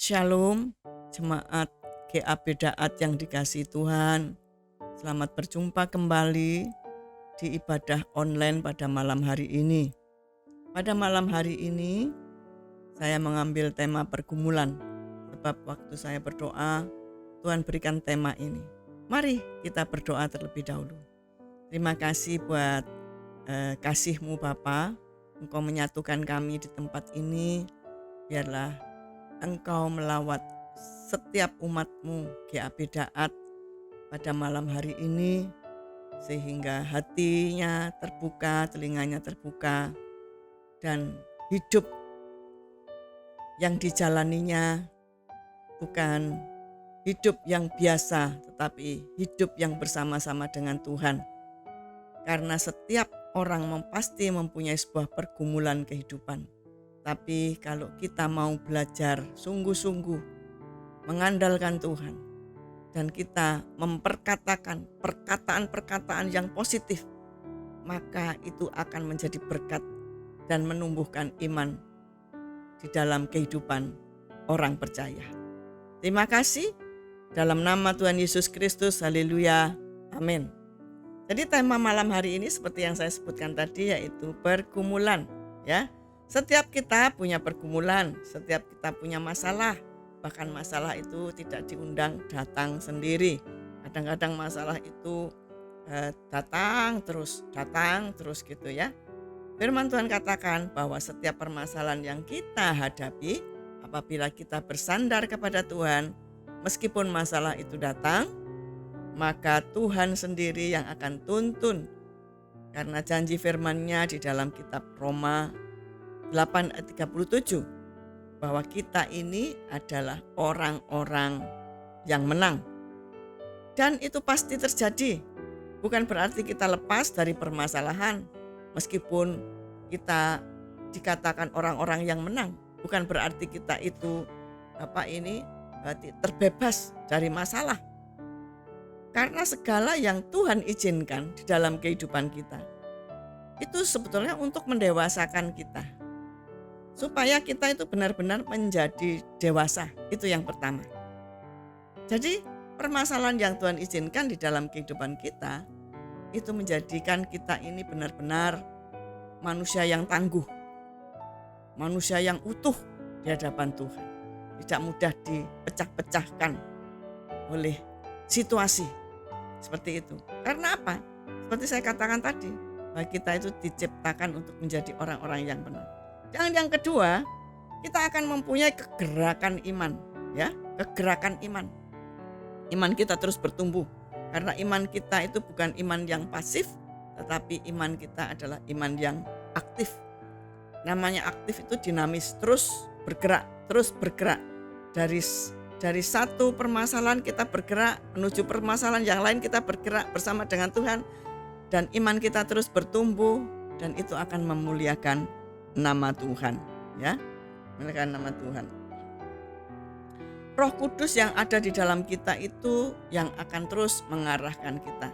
Shalom, jemaat GAP Daat yang dikasihi Tuhan. Selamat berjumpa kembali di ibadah online pada malam hari ini. Pada malam hari ini, saya mengambil tema pergumulan. Sebab waktu saya berdoa, Tuhan berikan tema ini. Mari kita berdoa terlebih dahulu. Terima kasih buat kasih-Mu Bapa. Engkau menyatukan kami di tempat ini. Biarlah Engkau melawat setiap umat-Mu GAP Daat pada malam hari ini, sehingga hatinya terbuka, telinganya terbuka, dan hidup yang dijalaninya bukan hidup yang biasa, tetapi hidup yang bersama-sama dengan Tuhan. Karena setiap orang pasti mempunyai sebuah pergumulan kehidupan. Tapi kalau kita mau belajar sungguh-sungguh mengandalkan Tuhan dan kita memperkatakan perkataan-perkataan yang positif, maka itu akan menjadi berkat dan menumbuhkan iman di dalam kehidupan orang percaya. Terima kasih. Dalam nama Tuhan Yesus Kristus, haleluya, amin. Jadi tema malam hari ini seperti yang saya sebutkan tadi, yaitu pergumulan, ya. Setiap kita punya pergumulan, setiap kita punya masalah. Bahkan masalah itu tidak diundang datang sendiri. Kadang-kadang masalah itu datang terus gitu ya. Firman Tuhan katakan bahwa setiap permasalahan yang kita hadapi, apabila kita bersandar kepada Tuhan, meskipun masalah itu datang, maka Tuhan sendiri yang akan tuntun. Karena janji firman-Nya di dalam kitab Roma 8 ayat 37 bahwa kita ini adalah orang-orang yang menang. Dan itu pasti terjadi. Bukan berarti kita lepas dari permasalahan. Meskipun kita dikatakan orang-orang yang menang, bukan berarti kita itu terbebas dari masalah. Karena segala yang Tuhan izinkan di dalam kehidupan kita, itu sebetulnya untuk mendewasakan kita. Supaya kita itu benar-benar menjadi dewasa, itu yang pertama. Jadi permasalahan yang Tuhan izinkan di dalam kehidupan kita, itu menjadikan kita ini benar-benar manusia yang tangguh, manusia yang utuh di hadapan Tuhan. Tidak mudah dipecah-pecahkan oleh situasi seperti itu. Karena apa? Seperti saya katakan tadi, bahwa kita itu diciptakan untuk menjadi orang-orang yang benar. Dan yang kedua, kita akan mempunyai kegerakan iman, ya, kegerakan iman. Iman kita terus bertumbuh, karena iman kita itu bukan iman yang pasif, tetapi iman kita adalah iman yang aktif. Namanya aktif itu dinamis, terus bergerak. Dari satu permasalahan kita bergerak menuju permasalahan yang lain, kita bergerak bersama dengan Tuhan, dan iman kita terus bertumbuh, dan itu akan memuliakan nama Tuhan, ya, memuliakan nama Tuhan. Roh Kudus yang ada di dalam kita itu yang akan terus mengarahkan kita.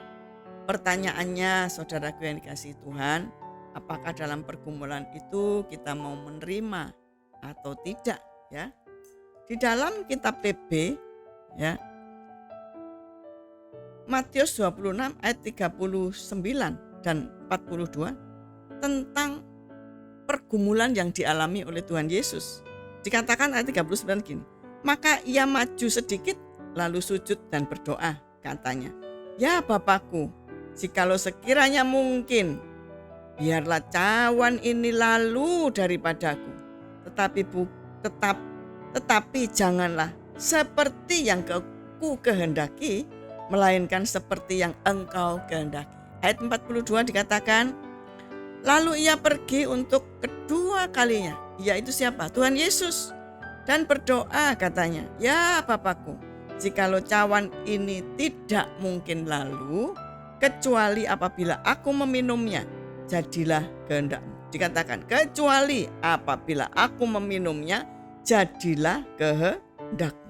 Pertanyaannya, saudaraku yang dikasihi Tuhan, apakah dalam pergumulan itu kita mau menerima atau tidak, ya? Di dalam kitab PB, ya, Matius 26 ayat 39 dan 42 tentang pergumulan yang dialami oleh Tuhan Yesus. Dikatakan ayat 39 gini, maka ia maju sedikit lalu sujud dan berdoa, katanya, ya Bapakku, jikalau sekiranya mungkin, biarlah cawan ini lalu daripadaku, tetapi janganlah seperti yang ku kehendaki, melainkan seperti yang Engkau kehendaki. Ayat 42 dikatakan, lalu ia pergi untuk kedua kalinya, yaitu siapa? Tuhan Yesus. Dan berdoa, katanya, ya Bapakku, jikalau cawan ini tidak mungkin lalu, kecuali apabila aku meminumnya, jadilah kehendak-Mu. Dikatakan, kecuali apabila aku meminumnya, jadilah kehendak-Mu.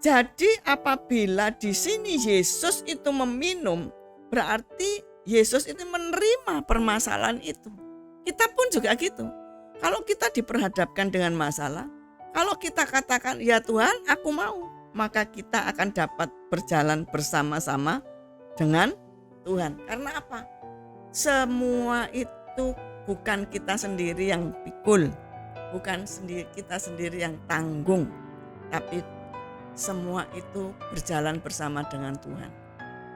Jadi apabila di sini Yesus itu meminum, berarti Yesus itu menerima permasalahan itu. Kita pun juga gitu. Kalau kita diperhadapkan dengan masalah, Kalau kita katakan, ya Tuhan aku mau, maka kita akan dapat berjalan bersama-sama dengan Tuhan. Karena apa? Semua itu bukan kita sendiri yang pikul, bukan kita sendiri yang tanggung, tapi semua itu berjalan bersama dengan Tuhan.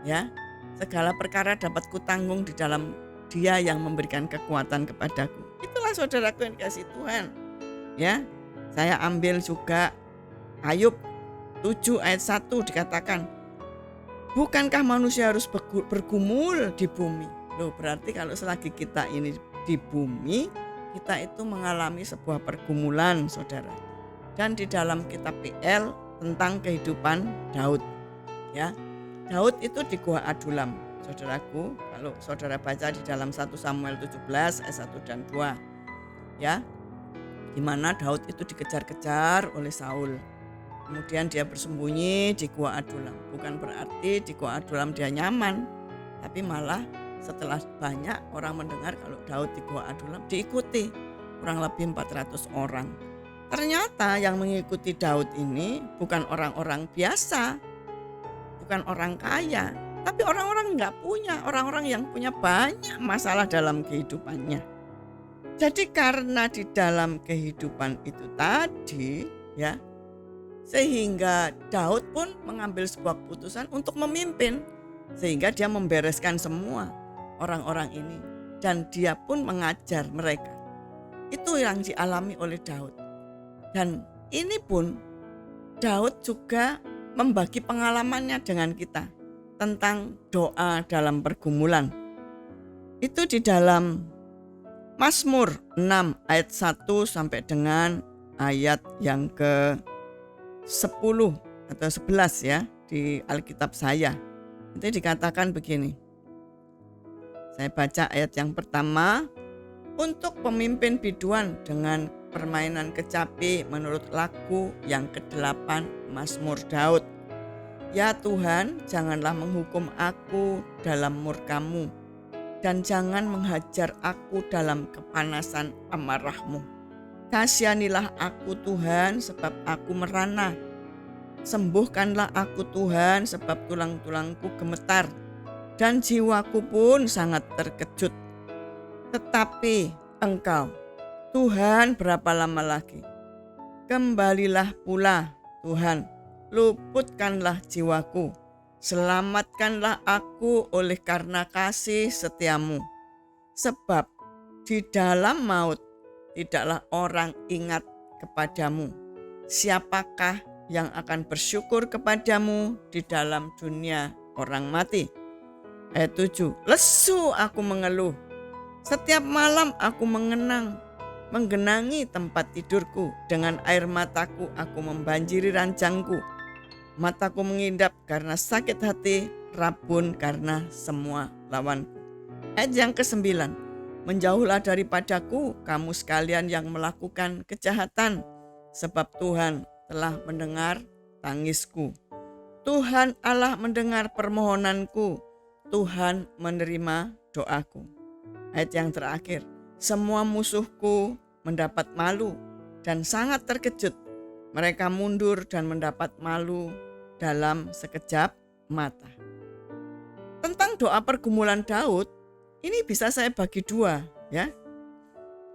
Ya, segala perkara dapat kutanggung di dalam Dia yang memberikan kekuatan kepadaku. Itulah saudaraku yang dikasihi Tuhan. Ya, saya ambil juga Ayub 7 ayat 1 dikatakan, bukankah manusia harus bergumul di bumi? Loh, berarti kalau selagi kita ini di bumi, kita itu mengalami sebuah pergumulan, saudara. Dan di dalam kitab PL tentang kehidupan Daud, ya, Daud itu di Gua Adulam, saudaraku. Kalau saudara baca di dalam 1 Samuel 17 ayat 1 dan 2, ya, di mana Daud itu dikejar-kejar oleh Saul. Kemudian dia bersembunyi di Gua Adulam. Bukan berarti di Gua Adulam dia nyaman, tapi malah setelah banyak orang mendengar kalau Daud di Gua Adulam, diikuti kurang lebih 400 orang. Ternyata yang mengikuti Daud ini bukan orang-orang biasa, bukan orang kaya, tapi orang-orang nggak punya, orang-orang yang punya banyak masalah dalam kehidupannya. Jadi karena di dalam kehidupan itu tadi, ya, sehingga Daud pun mengambil sebuah keputusan untuk memimpin, sehingga dia membereskan semua orang-orang ini dan dia pun mengajar mereka. Itu yang dialami oleh Daud. Dan ini pun Daud juga membagi pengalamannya dengan kita tentang doa dalam pergumulan. Itu di dalam Mazmur 6 ayat 1 sampai dengan ayat yang ke-10 atau 11 ya di Alkitab saya. Itu dikatakan begini. Saya baca ayat yang pertama. Untuk pemimpin biduan dengan permainan kecapi menurut lagu yang ke-8 Mazmur Daud. Ya Tuhan, janganlah menghukum aku dalam murka-Mu, dan jangan menghajar aku dalam kepanasan amarah-Mu. Kasihanilah aku Tuhan, sebab aku merana. Sembuhkanlah aku Tuhan, sebab tulang-tulangku gemetar, dan jiwaku pun sangat terkejut. Tetapi Engkau, Tuhan, berapa lama lagi? Kembalilah pula, Tuhan, luputkanlah jiwaku. Selamatkanlah aku oleh karena kasih setiamu. Sebab di dalam maut tidaklah orang ingat kepadamu. Siapakah yang akan bersyukur kepadamu di dalam dunia orang mati? Ayat 7. Lesu aku mengeluh. Setiap malam aku menggenangi tempat tidurku. Dengan air mataku aku membanjiri ranjangku. Mataku mengindap karena sakit hati, rabun karena semua lawanku. Ayat yang ke-9. Menjauhlah daripadaku kamu sekalian yang melakukan kejahatan, sebab Tuhan telah mendengar tangisku. Tuhan Allah mendengar permohonanku. Tuhan menerima doaku. Ayat yang terakhir. Semua musuhku mendapat malu dan sangat terkejut. Mereka mundur dan mendapat malu dalam sekejap mata. Tentang doa pergumulan Daud, ini bisa saya bagi dua, ya.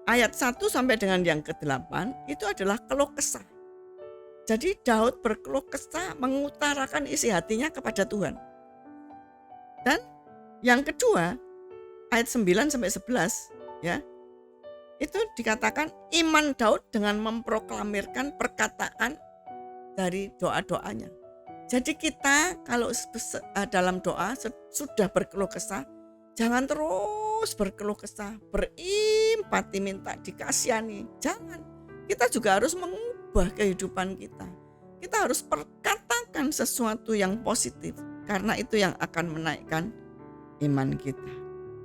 Ayat 1 sampai dengan yang ke-8 itu adalah keluh kesah. Jadi Daud berkeluh kesah, mengutarakan isi hatinya kepada Tuhan. Dan yang kedua, ayat 9 sampai 11, ya. Itu dikatakan iman Daud dengan memproklamirkan perkataan dari doa-doanya. Jadi kita kalau dalam doa sudah berkeluh kesah, jangan terus berkeluh kesah, berimpati minta dikasihani. Jangan. Kita juga harus mengubah kehidupan kita. Kita harus perkatakan sesuatu yang positif, karena itu yang akan menaikkan iman kita.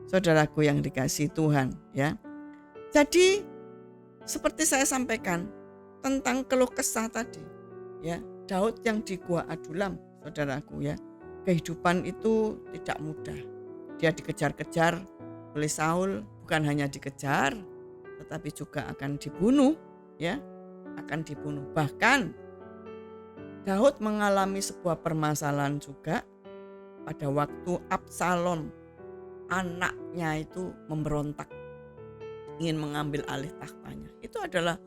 Saudaraku yang dikasihi Tuhan, ya. Jadi seperti saya sampaikan tentang keluh kesah tadi, ya, Daud yang di Gua Adulam, saudaraku, ya. Kehidupan itu tidak mudah. Dia dikejar-kejar oleh Saul, bukan hanya dikejar, tetapi juga akan dibunuh, ya. akan dibunuh. Bahkan Daud mengalami sebuah permasalahan juga pada waktu Absalom, anaknya itu memberontak, ingin mengambil alih tahtanya. Itu adalah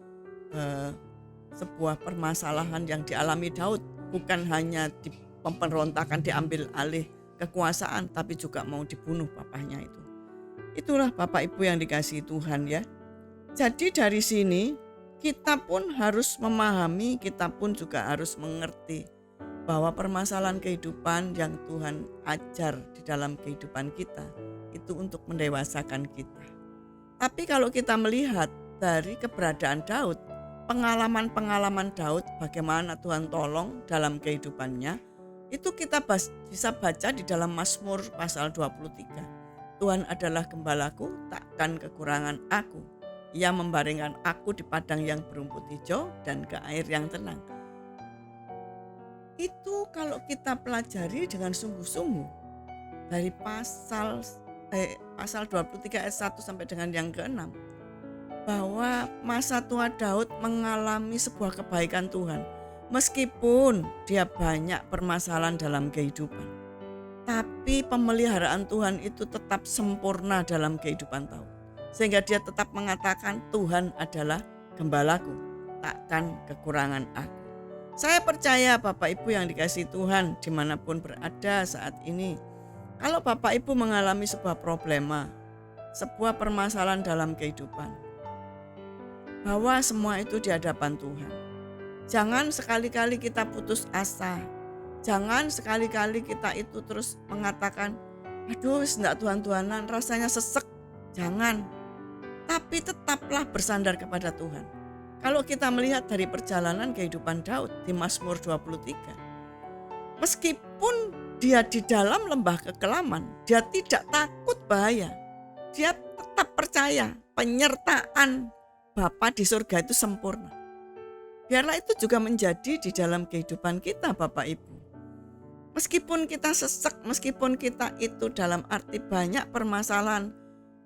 sebuah permasalahan yang dialami Daud, bukan hanya di pemberontakan diambil alih kekuasaan, tapi juga mau dibunuh bapaknya itu. Itulah Bapak Ibu yang dikasihi Tuhan ya. Jadi dari sini kita pun harus memahami, kita pun juga harus mengerti bahwa permasalahan kehidupan yang Tuhan ajar di dalam kehidupan kita itu untuk mendewasakan kita. Tapi kalau kita melihat dari keberadaan Daud, pengalaman-pengalaman Daud, bagaimana Tuhan tolong dalam kehidupannya, itu kita bisa baca di dalam Mazmur pasal 23. Tuhan adalah gembalaku, takkan kekurangan aku. Ia membaringkan aku di padang yang berumput hijau dan ke air yang tenang. Itu kalau kita pelajari dengan sungguh-sungguh dari pasal 23 ayat 1 sampai dengan yang ke-6, bahwa masa tua Daud mengalami sebuah kebaikan Tuhan. Meskipun dia banyak permasalahan dalam kehidupan, tapi pemeliharaan Tuhan itu tetap sempurna dalam kehidupan Daud. Sehingga dia tetap mengatakan Tuhan adalah gembalaku, takkan kekurangan aku. Saya percaya Bapak Ibu yang dikasihi Tuhan dimanapun berada saat ini, kalau Bapak Ibu mengalami sebuah problema, sebuah permasalahan dalam kehidupan, bahwa semua itu di hadapan Tuhan. Jangan sekali-kali kita putus asa. Jangan sekali-kali kita itu terus mengatakan, aduh enggak Tuhan-Tuhanan, rasanya sesek. Jangan. Tapi tetaplah bersandar kepada Tuhan. Kalau kita melihat dari perjalanan kehidupan Daud di Mazmur 23, meskipun dia di dalam lembah kekelaman, dia tidak takut bahaya. Dia tetap percaya penyertaan Bapa di surga itu sempurna. Biarlah itu juga menjadi di dalam kehidupan kita Bapak Ibu. Meskipun kita sesek, meskipun kita itu dalam arti banyak permasalahan,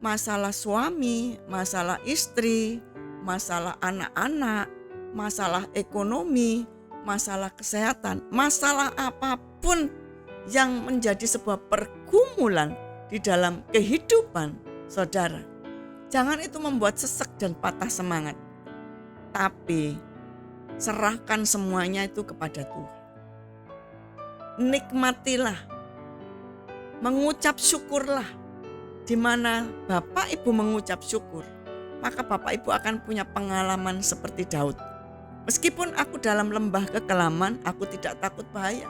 masalah suami, masalah istri, masalah anak-anak, masalah ekonomi, masalah kesehatan, masalah apapun yang menjadi sebuah pergumulan di dalam kehidupan saudara. Jangan itu membuat sesek dan patah semangat. Tapi serahkan semuanya itu kepada Tuhan. Nikmatilah, mengucap syukurlah. Di mana Bapak Ibu mengucap syukur, maka Bapak Ibu akan punya pengalaman seperti Daud. Meskipun aku dalam lembah kekelaman, aku tidak takut bahaya,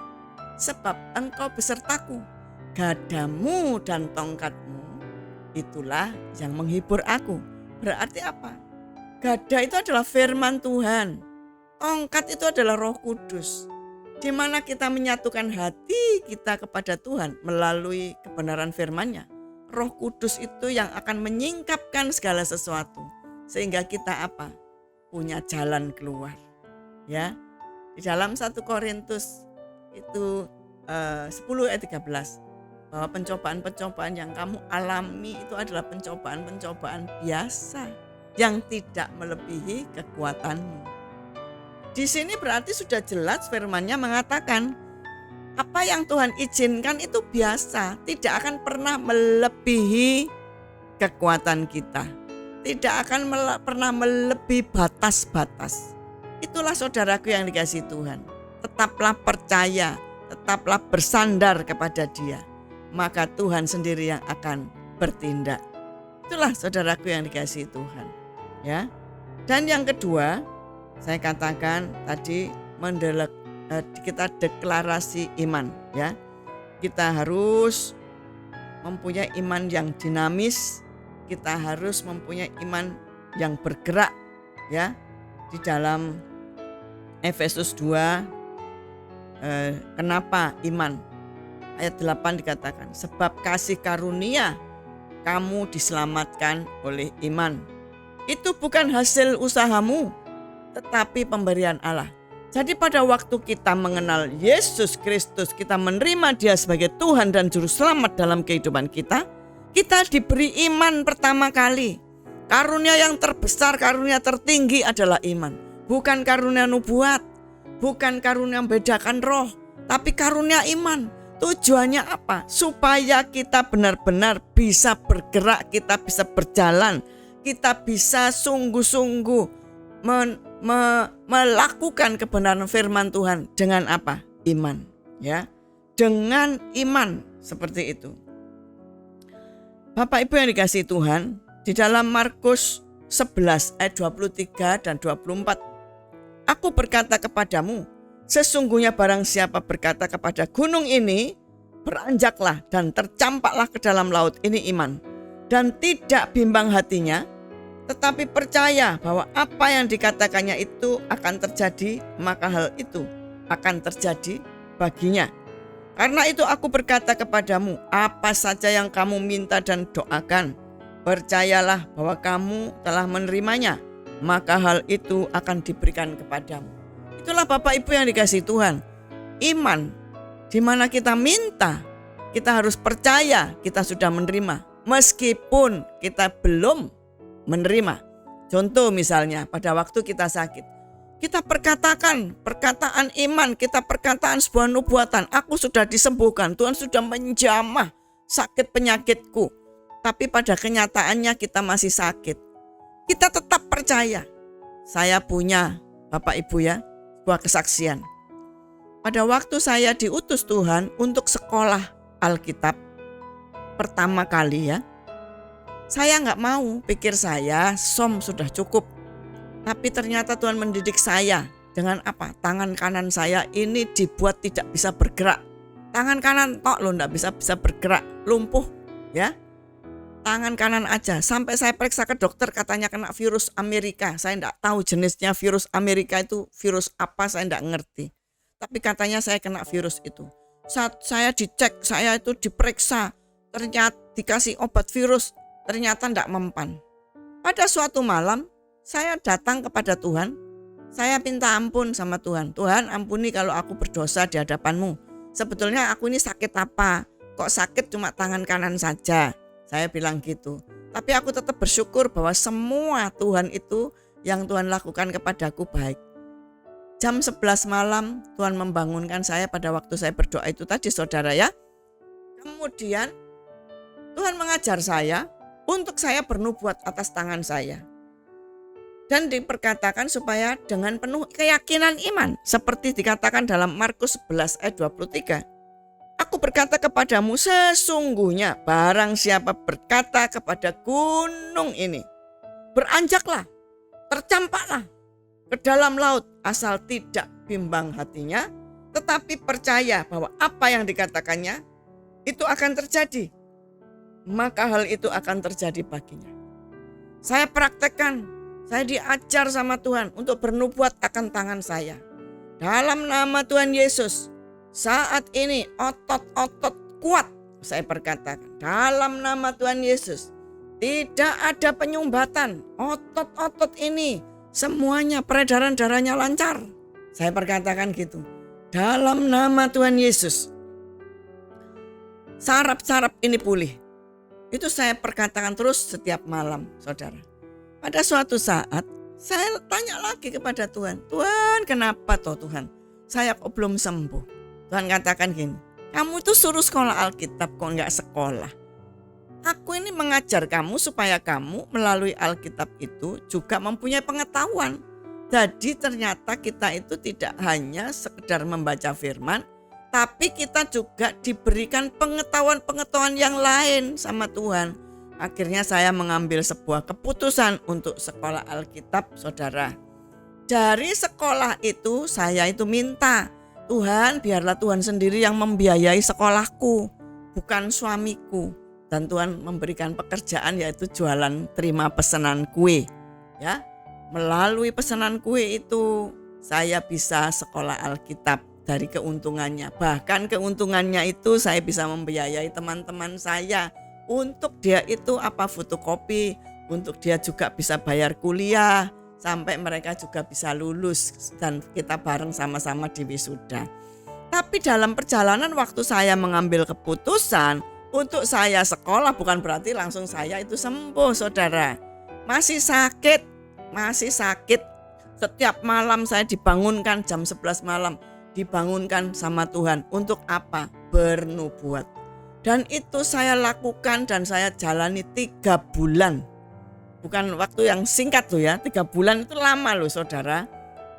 sebab Engkau besertaku. Gadamu dan tongkatmu, itulah yang menghibur aku. Berarti apa? Gada itu adalah firman Tuhan. Tongkat itu adalah Roh Kudus, di mana kita menyatukan hati kita kepada Tuhan melalui kebenaran firman-Nya. Roh Kudus itu yang akan menyingkapkan segala sesuatu, sehingga kita apa? Punya jalan keluar. Ya, di dalam 1 Korintus itu 10 ayat 13, bahwa pencobaan-pencobaan yang kamu alami itu adalah pencobaan-pencobaan biasa yang tidak melebihi kekuatanmu. Di sini berarti sudah jelas firman-Nya mengatakan apa yang Tuhan izinkan itu biasa, tidak akan pernah melebihi kekuatan kita, tidak akan pernah melebihi batas-batas. Itulah saudaraku yang dikasihi Tuhan. Tetaplah percaya, tetaplah bersandar kepada Dia, maka Tuhan sendiri yang akan bertindak. Itulah saudaraku yang dikasihi Tuhan. Ya. Dan yang kedua, saya katakan tadi kita deklarasi iman, ya. Kita harus mempunyai iman yang dinamis, kita harus mempunyai iman yang bergerak, ya. Di dalam Efesus 2, kenapa iman? Ayat 8 dikatakan, sebab kasih karunia kamu diselamatkan oleh iman. Itu bukan hasil usahamu, tetapi pemberian Allah. Jadi pada waktu kita mengenal Yesus Kristus, kita menerima Dia sebagai Tuhan dan Juru Selamat dalam kehidupan kita, kita diberi iman pertama kali. Karunia yang terbesar, karunia tertinggi adalah iman. bukan karunia nubuat, bukan karunia membedakan roh, tapi karunia iman. Tujuannya apa? Supaya kita benar-benar bisa bergerak, kita bisa berjalan, kita bisa sungguh-sungguh melakukan kebenaran firman Tuhan dengan apa? Iman, ya. Dengan iman seperti itu. Bapak Ibu yang dikasihi Tuhan, di dalam Markus 11 ayat 23 dan 24, aku berkata kepadamu, sesungguhnya barang siapa berkata kepada gunung ini, beranjaklah dan tercampaklah ke dalam laut, ini iman, dan tidak bimbang hatinya, tetapi percaya bahwa apa yang dikatakannya itu akan terjadi, maka hal itu akan terjadi baginya. Karena itu aku berkata kepadamu, apa saja yang kamu minta dan doakan, percayalah bahwa kamu telah menerimanya, maka hal itu akan diberikan kepadamu. Itulah Bapak Ibu yang dikasihi Tuhan. Iman, di mana kita minta, kita harus percaya kita sudah menerima, meskipun kita belum menerima. Contoh misalnya pada waktu kita sakit, kita perkatakan perkataan iman, kita perkataan sebuah nubuatan, aku sudah disembuhkan, Tuhan sudah menjamah sakit penyakitku. Tapi pada kenyataannya kita masih sakit. Kita tetap percaya. Saya punya, Bapak Ibu ya, sebuah kesaksian. Pada waktu saya diutus Tuhan untuk sekolah Alkitab pertama kali ya, saya nggak mau, pikir saya sudah cukup. Tapi ternyata Tuhan mendidik saya dengan apa? Tangan kanan saya ini dibuat tidak bisa bergerak. Tangan kanan tok loh, nggak bisa bergerak, lumpuh ya. Tangan kanan aja, sampai saya periksa ke dokter katanya kena virus Amerika. Saya enggak tahu jenisnya virus Amerika itu virus apa, saya enggak ngerti. Tapi katanya saya kena virus itu. Saat saya dicek, saya itu diperiksa, ternyata dikasih obat virus, ternyata enggak mempan. Pada suatu malam, saya datang kepada Tuhan, saya minta ampun sama Tuhan. Tuhan, ampuni kalau aku berdosa di hadapan-Mu. Sebetulnya aku ini sakit apa? Kok sakit cuma tangan kanan saja? Saya bilang gitu. Tapi aku tetap bersyukur bahwa semua Tuhan itu yang Tuhan lakukan kepadaku baik. Jam 11 malam Tuhan membangunkan saya pada waktu saya berdoa itu tadi, saudara ya. Kemudian Tuhan mengajar saya untuk saya bernubuat atas tangan saya. Dan diperkatakan supaya dengan penuh keyakinan iman, seperti dikatakan dalam Markus 11 ayat 23. Aku berkata kepadamu, sesungguhnya barang siapa berkata kepada gunung ini, beranjaklah, tercampaklah ke dalam laut, asal tidak bimbang hatinya, tetapi percaya bahwa apa yang dikatakannya itu akan terjadi, maka hal itu akan terjadi baginya. Saya praktekkan, saya diajar sama Tuhan untuk bernubuat akan tangan saya. Dalam nama Tuhan Yesus, saat ini otot-otot kuat, saya perkatakan dalam nama Tuhan Yesus, tidak ada penyumbatan. Otot-otot ini semuanya peredaran darahnya lancar. Saya perkatakan gitu. Dalam nama Tuhan Yesus, saraf-saraf ini pulih. Itu saya perkatakan terus setiap malam, saudara. Pada suatu saat saya tanya lagi kepada Tuhan, Tuhan kenapa toh Tuhan, saya kok belum sembuh? Tuhan katakan gini, kamu tuh suruh sekolah Alkitab kok nggak sekolah. Aku ini mengajar kamu supaya kamu melalui Alkitab itu juga mempunyai pengetahuan. Jadi ternyata kita itu tidak hanya sekedar membaca firman, tapi kita juga diberikan pengetahuan-pengetahuan yang lain sama Tuhan. Akhirnya saya mengambil sebuah keputusan untuk sekolah Alkitab, saudara. Dari sekolah itu saya itu minta, Tuhan, biarlah Tuhan sendiri yang membiayai sekolahku, bukan suamiku. Dan Tuhan memberikan pekerjaan yaitu jualan terima pesanan kue. Ya, melalui pesanan kue itu saya bisa sekolah Alkitab dari keuntungannya. Bahkan keuntungannya itu saya bisa membiayai teman-teman saya untuk dia itu fotokopi, untuk dia juga bisa bayar kuliah, sampai mereka juga bisa lulus dan kita bareng sama-sama di wisuda. Tapi dalam perjalanan waktu saya mengambil keputusan untuk saya sekolah, bukan berarti langsung saya itu sembuh, saudara. Masih sakit. Setiap malam saya dibangunkan jam 11 malam, dibangunkan sama Tuhan. Untuk apa? Bernubuat. Dan itu saya lakukan dan saya jalani 3 bulan. Bukan waktu yang singkat loh ya, 3 bulan itu lama loh saudara.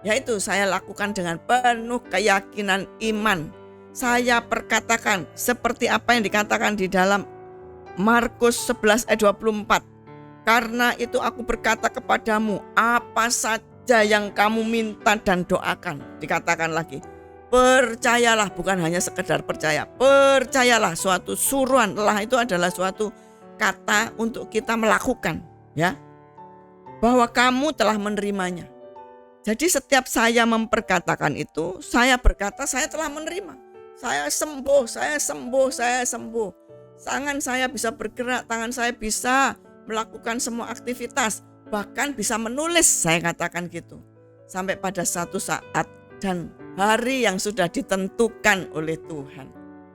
Yaitu saya lakukan dengan penuh keyakinan iman. Saya perkatakan seperti apa yang dikatakan di dalam Markus 11 ayat 24. Karena itu aku berkata kepadamu, apa saja yang kamu minta dan doakan. Dikatakan lagi, percayalah, bukan hanya sekedar percaya, percayalah. Suatu suruhan, lah itu adalah suatu kata untuk kita melakukan, ya, bahwa kamu telah menerimanya. Jadi setiap saya memperkatakan itu, saya berkata saya telah menerima. Saya sembuh, saya sembuh, saya sembuh. Tangan saya bisa bergerak, tangan saya bisa melakukan semua aktivitas, bahkan bisa menulis, saya katakan gitu. Sampai pada satu saat dan hari yang sudah ditentukan oleh Tuhan.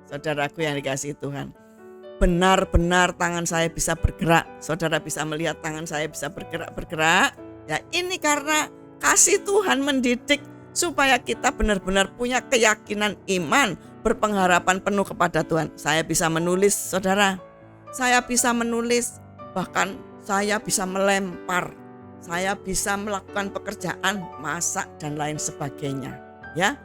Saudaraku yang dikasihi Tuhan, benar-benar tangan saya bisa bergerak. Saudara bisa melihat tangan saya bisa bergerak. Ya, ini karena kasih Tuhan mendidik supaya kita benar-benar punya keyakinan iman, berpengharapan penuh kepada Tuhan. Saya bisa menulis, saudara. Saya bisa menulis, bahkan saya bisa melempar. Saya bisa melakukan pekerjaan, masak dan lain sebagainya, ya.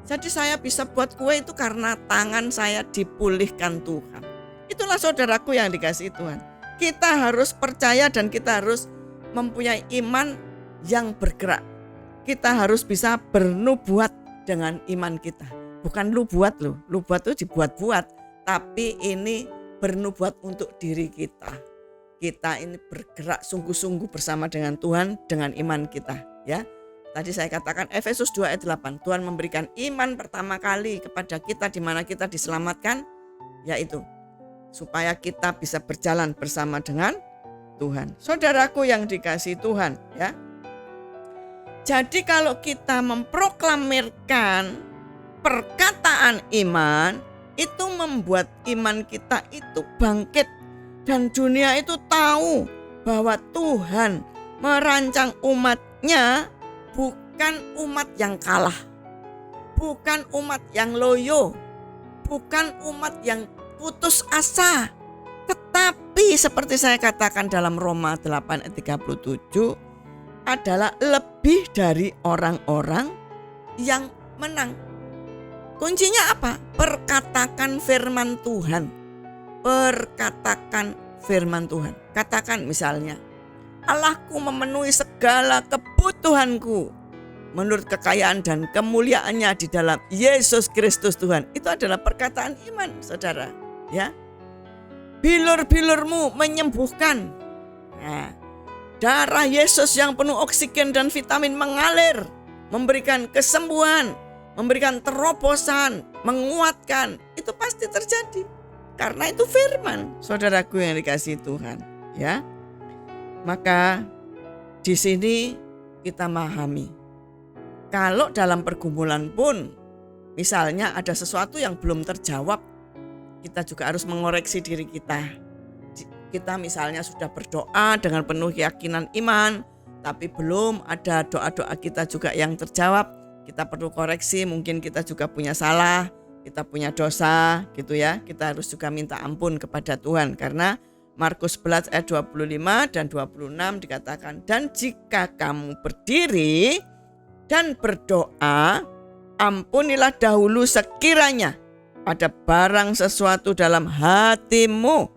Jadi saya bisa buat kue itu karena tangan saya dipulihkan Tuhan. Itulah saudaraku yang dikasihi Tuhan. Kita harus percaya dan kita harus mempunyai iman yang bergerak. Kita harus bisa bernubuat dengan iman kita. Bukan lu buat loh, lu buat itu dibuat-buat, tapi ini bernubuat untuk diri kita. Kita ini bergerak sungguh-sungguh bersama dengan Tuhan dengan iman kita, ya. Tadi saya katakan Efesus 2 ayat 8, Tuhan memberikan iman pertama kali kepada kita di mana kita diselamatkan, yaitu supaya kita bisa berjalan bersama dengan Tuhan. Saudaraku yang dikasihi Tuhan, ya. Jadi kalau kita memproklamirkan perkataan iman, itu membuat iman kita itu bangkit. Dan dunia itu tahu bahwa Tuhan merancang umatnya bukan umat yang kalah. Bukan umat yang loyo. Bukan umat yang putus asa. Tetapi seperti saya katakan dalam Roma 8 ayat 37, adalah lebih dari orang-orang yang menang. Kuncinya apa? Perkatakan firman Tuhan. Perkatakan firman Tuhan. Katakan misalnya, Allahku memenuhi segala kebutuhanku menurut kekayaan dan kemuliaannya di dalam Yesus Kristus Tuhan. Itu adalah perkataan iman, saudara, ya. Bilur-bilurmu menyembuhkan. Nah, darah Yesus yang penuh oksigen dan vitamin mengalir, memberikan kesembuhan, memberikan terobosan, menguatkan. Itu pasti terjadi. Karena itu firman, saudaraku yang dikasihi Tuhan, ya. Maka di sini kita memahami, kalau dalam pergumulan pun misalnya ada sesuatu yang belum terjawab, kita juga harus mengoreksi diri kita. Kita misalnya sudah berdoa dengan penuh keyakinan iman, tapi belum ada doa-doa kita juga yang terjawab. Kita perlu koreksi, mungkin kita juga punya salah, kita punya dosa gitu ya. Kita harus juga minta ampun kepada Tuhan. Karena Markus 11 ayat 25 dan 26 dikatakan, dan jika kamu berdiri dan berdoa, ampunilah dahulu sekiranya ada barang sesuatu dalam hatimu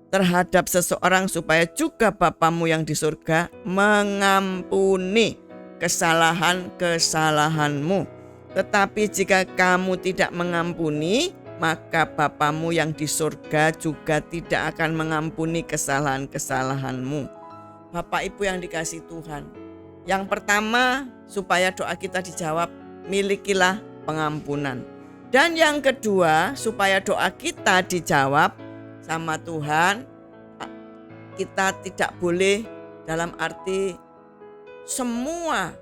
terhadap seseorang, supaya juga Bapamu yang di surga mengampuni kesalahan-kesalahanmu. Tetapi jika kamu tidak mengampuni, maka Bapamu yang di surga juga tidak akan mengampuni kesalahan-kesalahanmu. Bapak Ibu yang dikasihi Tuhan, yang pertama supaya doa kita dijawab, milikilah pengampunan. Dan yang kedua, supaya doa kita dijawab sama Tuhan, kita tidak boleh dalam arti semua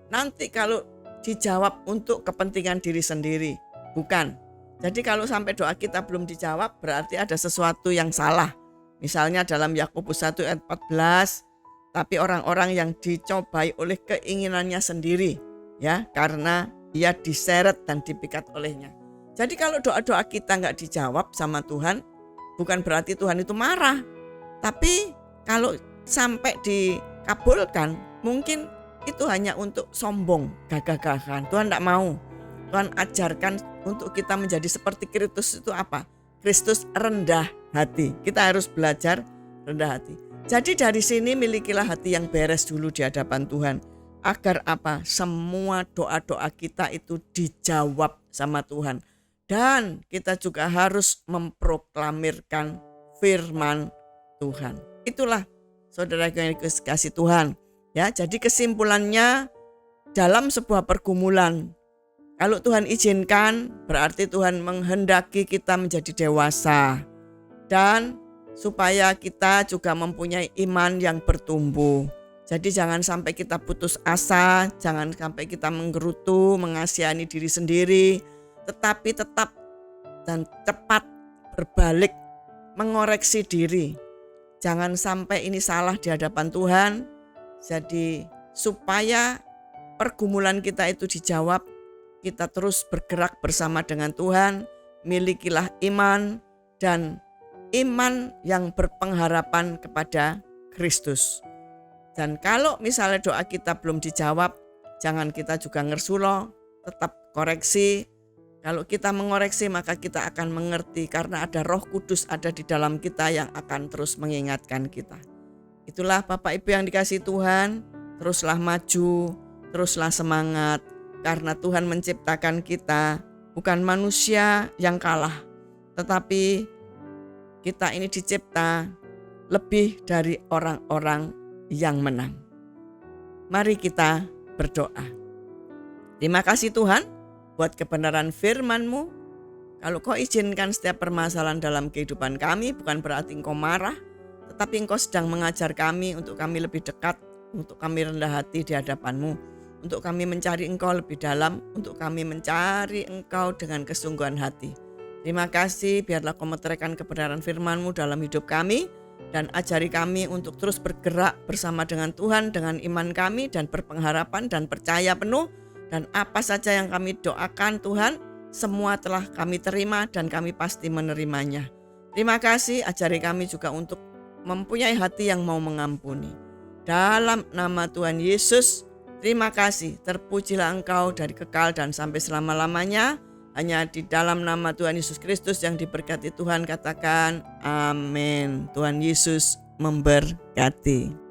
nanti kalau dijawab untuk kepentingan diri sendiri. Bukan. Jadi kalau sampai doa kita belum dijawab, berarti ada sesuatu yang salah. Misalnya dalam Yakobus 1 ayat 14, tapi orang-orang yang dicobai oleh keinginannya sendiri, ya, karena ia diseret dan dipikat olehnya. Jadi kalau doa-doa kita nggak dijawab sama Tuhan, bukan berarti Tuhan itu marah. Tapi kalau sampai dikabulkan, mungkin itu hanya untuk sombong, gagah-gagahan. Tuhan tidak mau. Tuhan ajarkan untuk kita menjadi seperti Kristus itu apa? Kristus rendah hati. Kita harus belajar rendah hati. Jadi dari sini milikilah hati yang beres dulu di hadapan Tuhan. Agar apa? Semua doa-doa kita itu dijawab sama Tuhan. Dan kita juga harus memproklamirkan firman Tuhan. Itulah saudara yang dikasihi Tuhan. Ya, jadi kesimpulannya dalam sebuah pergumulan, kalau Tuhan izinkan, berarti Tuhan menghendaki kita menjadi dewasa dan supaya kita juga mempunyai iman yang bertumbuh. Jadi jangan sampai kita putus asa, jangan sampai kita menggerutu, mengasihani diri sendiri, tetapi tetap dan cepat berbalik, mengoreksi diri. Jangan sampai ini salah di hadapan Tuhan. Jadi supaya pergumulan kita itu dijawab, kita terus bergerak bersama dengan Tuhan, milikilah iman dan iman yang berpengharapan kepada Kristus. Dan kalau misalnya doa kita belum dijawab, jangan kita juga ngersulo, tetap koreksi. Kalau kita mengoreksi maka kita akan mengerti karena ada Roh Kudus ada di dalam kita yang akan terus mengingatkan kita. Itulah Bapak Ibu yang dikasihi Tuhan, teruslah maju, teruslah semangat karena Tuhan menciptakan kita bukan manusia yang kalah, tetapi kita ini dicipta lebih dari orang-orang yang menang. Mari kita berdoa. Terima kasih Tuhan buat kebenaran firman-Mu. Kalau Kau izinkan setiap permasalahan dalam kehidupan kami, bukan berarti Engkau marah, tetapi Engkau sedang mengajar kami untuk kami lebih dekat, untuk kami rendah hati di hadapan-Mu, untuk kami mencari Engkau lebih dalam, untuk kami mencari Engkau dengan kesungguhan hati. Terima kasih, biarlah Kau meteraikan kebenaran firman-Mu dalam hidup kami, dan ajari kami untuk terus bergerak bersama dengan Tuhan, dengan iman kami dan berpengharapan dan percaya penuh, dan apa saja yang kami doakan Tuhan, semua telah kami terima dan kami pasti menerimanya. Terima kasih, ajari kami juga untuk mempunyai hati yang mau mengampuni. Dalam nama Tuhan Yesus, terima kasih. Terpujilah Engkau dari kekal dan sampai selama-lamanya. Hanya di dalam nama Tuhan Yesus Kristus yang diberkati Tuhan, katakan amin. Tuhan Yesus memberkati.